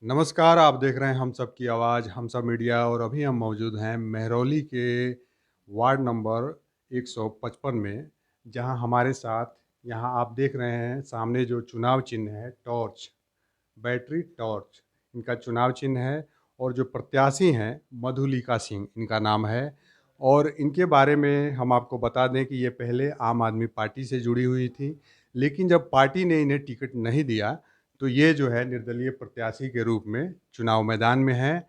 नमस्कार, आप देख रहे हैं हम सब की आवाज़, हम सब मीडिया और अभी हम मौजूद हैं महरौली के वार्ड नंबर 155 में, जहां हमारे साथ यहां आप देख रहे हैं सामने जो चुनाव चिन्ह है टॉर्च, बैटरी टॉर्च इनका चुनाव चिन्ह है और जो प्रत्याशी हैं मधुलिका सिंह इनका नाम है। और इनके बारे में हम आपको बता दें कि ये पहले आम आदमी पार्टी से जुड़ी हुई थी, लेकिन जब पार्टी ने इन्हें टिकट नहीं दिया तो ये जो है निर्दलीय प्रत्याशी के रूप में चुनाव मैदान में है।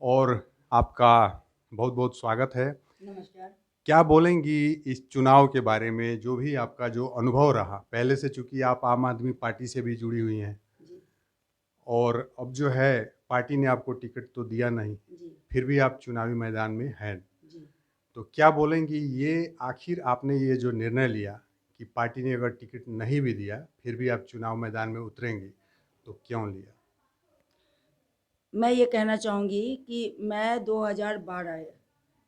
और आपका बहुत बहुत स्वागत है। नमस्कार। क्या बोलेंगी इस चुनाव के बारे में, जो भी आपका जो अनुभव रहा पहले से, चूंकि आप आम आदमी पार्टी से भी जुड़ी हुई हैं जी, और अब जो है पार्टी ने आपको टिकट तो दिया नहीं, जी, फिर भी आप चुनावी मैदान में हैं, जी। तो क्या बोलेंगी ये आखिर आपने ये जो निर्णय लिया कि पार्टी ने अगर टिकट नहीं भी दिया फिर भी आप चुनाव मैदान में उतरेंगी, तो क्यों लिया? मैं ये कहना चाहूँगी कि मैं 2012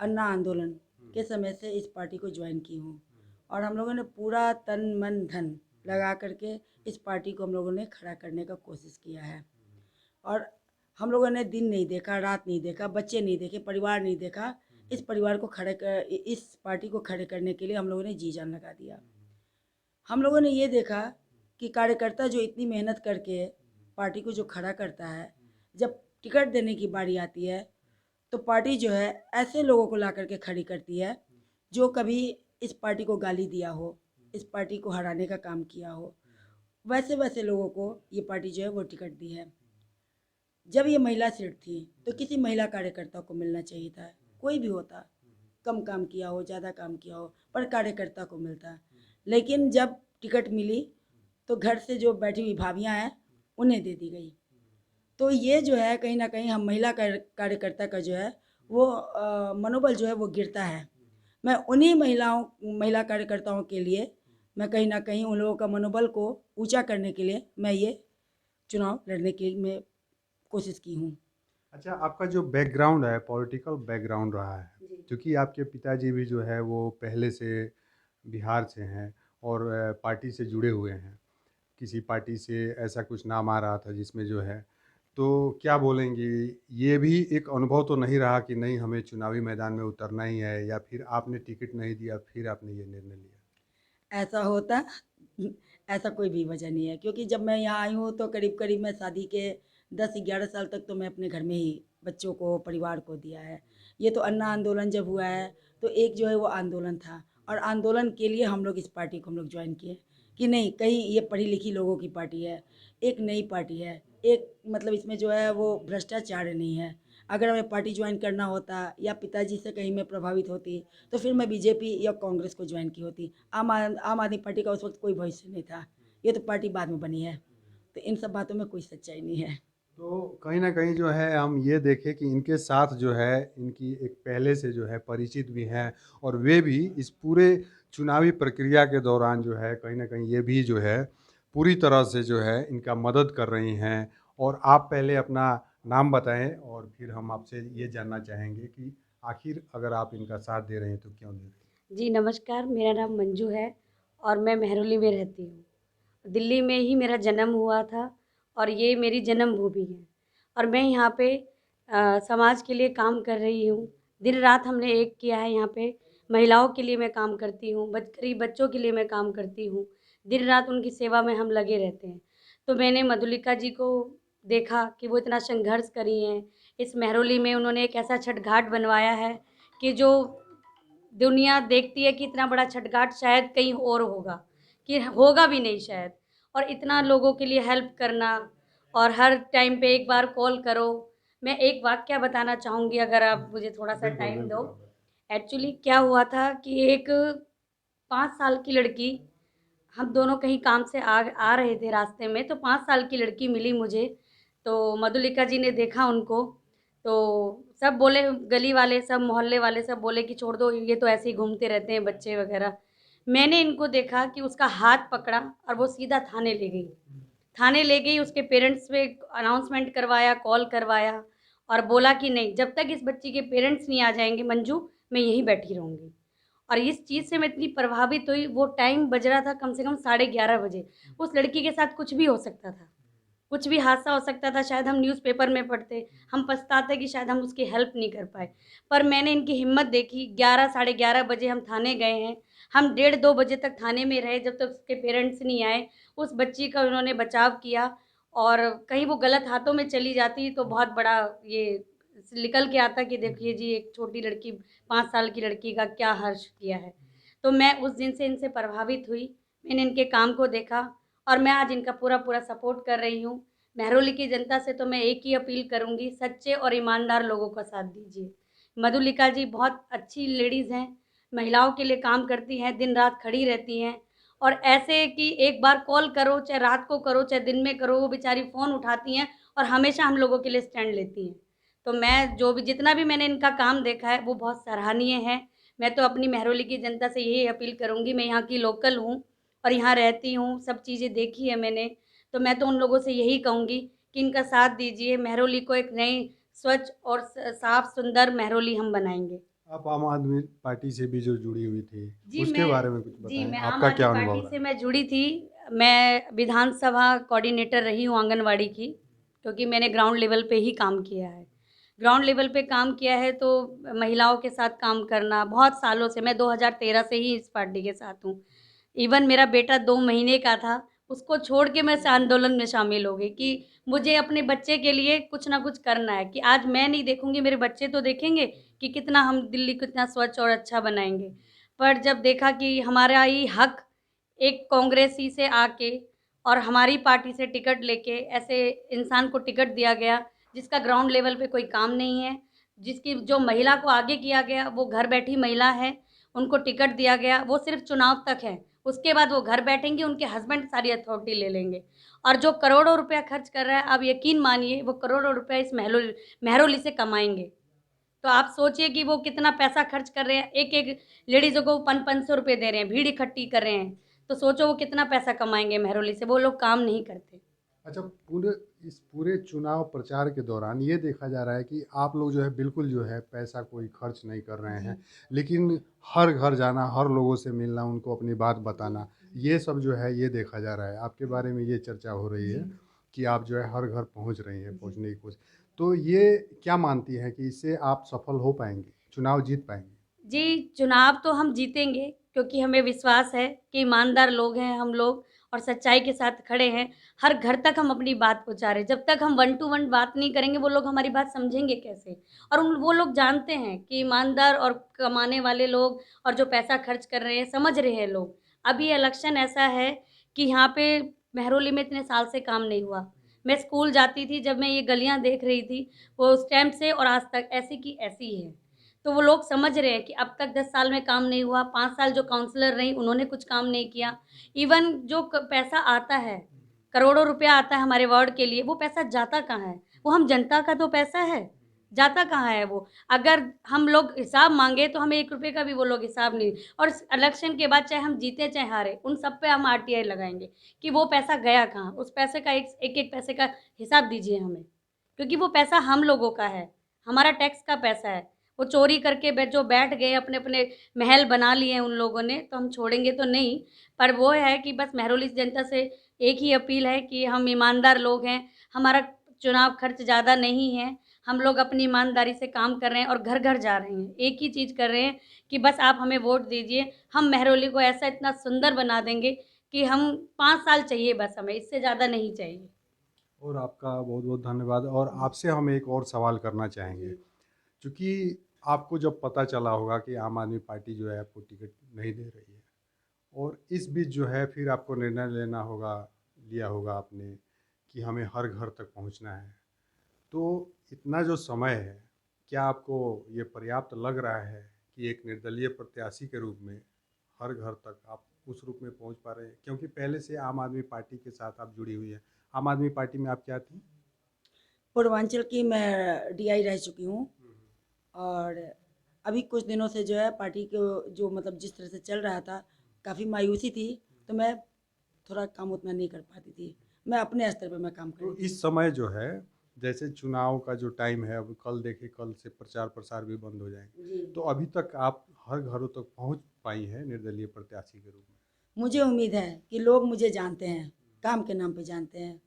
अन्ना आंदोलन के समय से इस पार्टी को ज्वाइन की हूँ और हम लोगों ने पूरा तन मन धन लगा करके इस पार्टी को हम लोगों ने खड़ा करने का कोशिश किया है। और हम लोगों ने दिन नहीं देखा, रात नहीं देखा, बच्चे नहीं देखे, परिवार नहीं देखा। इस परिवार को इस पार्टी को खड़े करने के लिए हम लोगों ने जी जान लगा दिया। हम लोगों ने ये देखा कि कार्यकर्ता जो इतनी मेहनत करके पार्टी को जो खड़ा करता है, जब टिकट देने की बारी आती है तो पार्टी जो है ऐसे लोगों को ला करके खड़ी करती है जो कभी इस पार्टी को गाली दिया हो, इस पार्टी को हराने का काम किया हो, वैसे वैसे लोगों को ये पार्टी जो है वो टिकट दी है। जब ये महिला सीट थी तो किसी महिला कार्यकर्ता को मिलना चाहिए था, कोई भी होता, कम काम किया हो, ज़्यादा काम किया हो, पर कार्यकर्ता को मिलता। लेकिन जब टिकट मिली तो घर से जो बैठी हुई भाभियाँ हैं उन्हें दे दी गई। तो ये जो है कहीं ना कहीं हम महिला कार्यकर्ता का जो है वो मनोबल जो है वो गिरता है। मैं उन्हीं महिला कार्यकर्ताओं के लिए मैं कहीं ना कहीं उन लोगों का मनोबल को ऊंचा करने के लिए मैं ये चुनाव लड़ने की मैं कोशिश की हूँ। अच्छा, आपका जो बैकग्राउंड है पॉलिटिकल बैकग्राउंड रहा है, जी, क्योंकि आपके पिताजी भी जो है वो पहले से बिहार से हैं और पार्टी से जुड़े हुए हैं, किसी पार्टी से ऐसा कुछ नाम आ रहा था जिसमें जो है, तो क्या बोलेंगी ये भी एक अनुभव तो नहीं रहा कि नहीं हमें चुनावी मैदान में उतरना ही है, या फिर आपने टिकट नहीं दिया फिर आपने ये निर्णय लिया? ऐसा होता ऐसा कोई भी वजह नहीं है, क्योंकि जब मैं यहाँ आई हूँ तो करीब करीब मैं शादी के 10-11 साल तक तो मैं अपने घर में ही बच्चों को परिवार को दिया है। ये तो अन्ना आंदोलन जब हुआ है तो एक जो है वो आंदोलन था और आंदोलन के लिए हम लोग इस पार्टी को हम लोग ज्वाइन किए कि नहीं, कहीं ये पढ़ी लिखी लोगों की पार्टी है, एक नई पार्टी है, एक मतलब इसमें जो है वो भ्रष्टाचार नहीं है। अगर हमें पार्टी ज्वाइन करना होता या पिताजी से कहीं मैं प्रभावित होती तो फिर मैं बीजेपी या कांग्रेस को ज्वाइन की होती। आम आदमी पार्टी का उस वक्त कोई भविष्य नहीं था, ये तो पार्टी बाद में बनी है। तो इन सब बातों में कोई सच्चाई नहीं है। तो कहीं न कहीं जो है हम ये देखें कि इनके साथ जो है इनकी एक पहले से जो है परिचित भी हैं, और वे भी इस पूरे चुनावी प्रक्रिया के दौरान जो है कहीं न कहीं ये भी जो है पूरी तरह से जो है इनका मदद कर रही हैं। और आप पहले अपना नाम बताएँ और फिर हम आपसे ये जानना चाहेंगे कि आखिर अगर आप इनका साथ दे रहे हैं तो क्यों दे रहे हैं? जी नमस्कार, मेरा नाम मंजू है और मैं मेहरौली में रहती हूँ। दिल्ली में ही मेरा जन्म हुआ था और ये मेरी जन्मभूमि है और मैं यहाँ पे समाज के लिए काम कर रही हूँ। दिन-रात हमने एक किया है यहाँ पे। महिलाओं के लिए मैं काम करती हूँ, गरीब बच्चों के लिए मैं काम करती हूँ। दिन-रात उनकी सेवा में हम लगे रहते हैं। तो मैंने मधुलिका जी को देखा कि वो इतना संघर्ष करी हैं। इस मेहरौली में उन्होंने एक ऐसा छठ घाट बनवाया है कि जो दुनिया देखती है कि इतना बड़ा छठ घाट शायद कहीं और होगा, कि होगा भी नहीं शायद। और इतना लोगों के लिए हेल्प करना और हर टाइम पे एक बार कॉल करो। मैं एक वाकया बताना चाहूँगी अगर आप मुझे थोड़ा-सा बिल्कुल, टाइम दो। बिल्कुल। एक्चुअली क्या हुआ था कि एक 5 साल की लड़की, हम दोनों कहीं काम से आ रहे थे रास्ते में, तो 5 साल की लड़की मिली मुझे। तो मधुलिका जी ने देखा उनको, तो सब बोले, गली वाले सब, मोहल्ले वाले सब बोले कि छोड़ दो, ये तो ऐसे ही घूमते रहते हैं बच्चे वगैरह। मैंने इनको देखा कि उसका हाथ पकड़ा और वो सीधा थाने ले गई। थाने ले गई, उसके पेरेंट्स पे अनाउंसमेंट करवाया, कॉल करवाया और बोला कि नहीं, जब तक इस बच्ची के पेरेंट्स नहीं आ जाएँगे मंजू, मैं यहीं बैठी रहूँगी। और इस चीज़ से मैं इतनी प्रभावित हुई, वो टाइम बज रहा था कम से कम 11:30 बजे। उस लड़की के साथ कुछ भी हो सकता था। कुछ भी हादसा हो सकता था, शायद हम न्यूज़पेपर में पढ़ते, हम पछताते कि शायद हम उसकी हेल्प नहीं कर पाए। पर मैंने इनकी हिम्मत देखी, 11 साढ़े 11 बजे हम थाने गए हैं। हम डेढ़ 2 बजे तक थाने में रहे, जब तक उसके पेरेंट्स नहीं आए। उस बच्ची का उन्होंने बचाव किया और कहीं वो गलत हाथों में चली जाती तो बहुत बड़ा ये निकल के आता कि देखिए जी, एक छोटी लड़की 5 साल की लड़की का क्या हर्ष किया है। तो मैं उस दिन से इनसे प्रभावित हुई, मैंने इनके काम को देखा और मैं आज इनका पूरा-पूरा सपोर्ट कर रही हूँ। महरौली की जनता से तो मैं एक ही अपील करूँगी, सच्चे और ईमानदार लोगों का साथ दीजिए। मधुलिका जी बहुत अच्छी लेडीज़ हैं, महिलाओं के लिए काम करती हैं, दिन-रात खड़ी रहती हैं और ऐसे कि एक बार कॉल करो, चाहे रात को करो, चाहे दिन में करो, वो बेचारी फ़ोन उठाती हैं और हमेशा हम लोगों के लिए स्टैंड लेती हैं। तो मैं जो भी जितना भी मैंने इनका काम देखा है, वो बहुत सराहनीय है। मैं तो अपनी महरौली की जनता से यही अपील करूँगी, मैं यहाँ की लोकल हूँ और यहाँ रहती हूँ, सब चीज़ें देखी है मैंने, तो मैं तो उन लोगों से यही कहूँगी कि इनका साथ दीजिए, महरौली को एक नई स्वच्छ और साफ सुंदर महरौली हम बनाएँगे। आप आम आदमी पार्टी से भी जो जुड़ी हुई थी, जी, उसके बारे में कुछ बताएँ? मैं आम आपका आदमी क्या अनुभव पार्टी रहा? से मैं जुड़ी थी। मैं विधानसभा कोऑर्डिनेटर रही हूँ आंगनवाड़ी की, क्योंकि मैंने ग्राउंड लेवल पे ही काम किया है। ग्राउंड लेवल पे काम किया है तो महिलाओं के साथ काम करना बहुत सालों से, मैं 2013 से ही इस पार्टी के साथ हूँ। इवन मेरा बेटा 2 महीने का था, उसको छोड़ के मैं इस आंदोलन में शामिल हो गई कि मुझे अपने बच्चे के लिए कुछ ना कुछ करना है कि आज मैं नहीं देखूँगी, मेरे बच्चे तो देखेंगे कि कितना हम दिल्ली को इतना स्वच्छ और अच्छा बनाएँगे। पर जब देखा कि हमारा ही हक एक कांग्रेसी से आके और हमारी पार्टी से टिकट लेके ऐसे इंसान को टिकट दिया गया, जिसका ग्राउंड लेवल पे कोई काम नहीं है, जिसकी जो महिला को आगे किया गया, वो घर बैठी महिला है, उनको टिकट दिया गया, वो सिर्फ़ चुनाव तक है। उसके बाद वो घर बैठेंगी, उनके हस्बैंड सारी अथॉरिटी ले लेंगे और जो करोड़ों रुपया खर्च कर रहा है, आप यकीन मानिए वो करोड़ों रुपया इस महरौली से कमाएँगे। तो आप सोचिए कि वो कितना पैसा खर्च कर रहे हैं, एक-एक लेडीज़ों को 500-500 रुपए दे रहे हैं, भीड़ इकट्ठी कर रहे हैं। तो सोचो वो कितना पैसा कमाएँगे महरौली से, वो लोग काम नहीं करते। अच्छा, इस पूरे चुनाव प्रचार के दौरान ये देखा जा रहा है कि आप लोग जो है बिल्कुल जो है पैसा कोई खर्च नहीं कर रहे हैं, लेकिन हर घर जाना, हर लोगों से मिलना, उनको अपनी बात बताना, ये सब जो है ये देखा जा रहा है। आपके बारे में ये चर्चा हो रही है कि आप जो है हर घर पहुंच रही हैं, पहुंचने की कोशिश। तो ये क्या मानती हैं कि इससे आप सफल हो पाएँगे, चुनाव जीत पाएँगे? जी, चुनाव तो हम जीतेंगे क्योंकि हमें विश्वास है कि ईमानदार लोग हैं हम लोग और सच्चाई के साथ खड़े हैं। हर घर तक हम अपनी बात पहुँचा रहे हैं। जब तक हम वन टू वन बात नहीं करेंगे, वो लोग हमारी बात समझेंगे कैसे? और वो लोग जानते हैं कि ईमानदार और कमाने वाले लोग और जो पैसा खर्च कर रहे हैं, समझ रहे हैं लोग। अभी इलेक्शन ऐसा है कि यहाँ पे महरौली में इतने साल से काम नहीं हुआ। मैं स्कूल जाती थी, जब मैं ये गलियाँ देख रही थी, वो उस टाइम से और आज तक ऐसी की ऐसी ही है। तो वो लोग समझ रहे हैं कि अब तक 10 साल में काम नहीं हुआ, 5 साल जो काउंसलर रहीं, उन्होंने कुछ काम नहीं किया। इवन जो पैसा आता है, करोड़ों रुपया आता है हमारे वार्ड के लिए, वो पैसा जाता कहाँ है? वो हम जनता का तो पैसा है, जाता कहाँ है वो? अगर हम लोग हिसाब माँगे तो हमें 1 रुपए का भी वो लोग हिसाब नहीं, और इस इलेक्शन के बाद चाहे हम जीते चाहे हारे, उन सब पे हम आरटीआई लगाएँगे कि वो पैसा गया कहाँ? उस पैसे का एक-एक पैसे का हिसाब दीजिए हमें, क्योंकि वो पैसा हम लोगों का है, हमारा टैक्स का पैसा है। वो चोरी करके जो बैठ गए अपने-अपने महल बना लिए हैं उन लोगों ने, तो हम छोड़ेंगे तो नहीं। पर वो है कि बस महरौली जनता से एक ही अपील है कि हम ईमानदार लोग हैं, हमारा चुनाव खर्च ज़्यादा नहीं है, हम लोग अपनी ईमानदारी से काम कर रहे हैं और घर-घर जा रहे हैं। एक ही चीज़ कर रहे हैं कि बस आप हमें वोट दीजिए, हम महरौली को ऐसा इतना सुंदर बना देंगे कि हम 5 साल चाहिए बस हमें, इससे ज़्यादा नहीं चाहिए। और आपका बहुत-बहुत धन्यवाद। और आपसे हम एक और सवाल करना चाहेंगे। चूँकि आपको जब पता चला होगा कि आम आदमी पार्टी जो है आपको टिकट नहीं दे रही है, और इस बीच जो है फिर आपको निर्णय लेना होगा, लिया होगा आपने कि हमें हर घर तक पहुंचना है। तो इतना जो समय है, क्या आपको ये पर्याप्त लग रहा है कि एक निर्दलीय प्रत्याशी के रूप में हर घर तक आप उस रूप में पहुंच पा रहे हैं? क्योंकि पहले से आम आदमी पार्टी के साथ आप जुड़ी हुई हैं। आम आदमी पार्टी में आप क्या थी? पूर्वांचल की मैं डीआई रह चुकी हूँ और अभी कुछ दिनों से जो है पार्टी को जो मतलब जिस तरह से चल रहा था, काफ़ी मायूसी थी, तो मैं थोड़ा काम उतना नहीं कर पाती थी। मैं अपने स्तर पे मैं काम कर तो रही थी। इस समय जो है, जैसे चुनाव का जो टाइम है, अब कल देखिए, कल से प्रचार प्रसार भी बंद हो जाएंगे, जी। तो अभी तक आप हर घरों तक पहुंच पाई हैं निर्दलीय प्रत्याशी के रूप में? मुझे उम्मीद है कि लोग मुझे जानते हैं, काम के नाम पे जानते हैं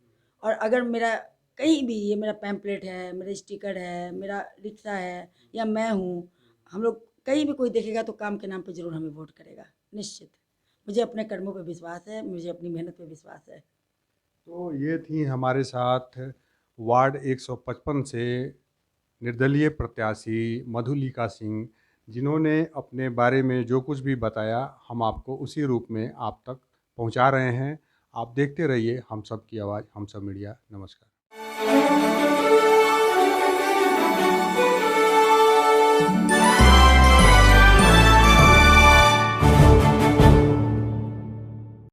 और अगर मेरा कहीं भी ये मेरा पैम्पलेट है, मेरा स्टिकर है, मेरा रिक्शा है या मैं हूँ, हम लोग कहीं भी कोई देखेगा तो काम के नाम पे ज़रूर हमें वोट करेगा, निश्चित। मुझे अपने कर्मों पे विश्वास है, मुझे अपनी मेहनत पे विश्वास है। तो ये थी हमारे साथ वार्ड 155 से निर्दलीय प्रत्याशी मधुलिका सिंह, जिन्होंने अपने बारे में जो कुछ भी बताया हम आपको उसी रूप में आप तक पहुंचा रहे हैं। आप देखते रहिए हम सब की आवाज़, हम सब मीडिया। नमस्कार।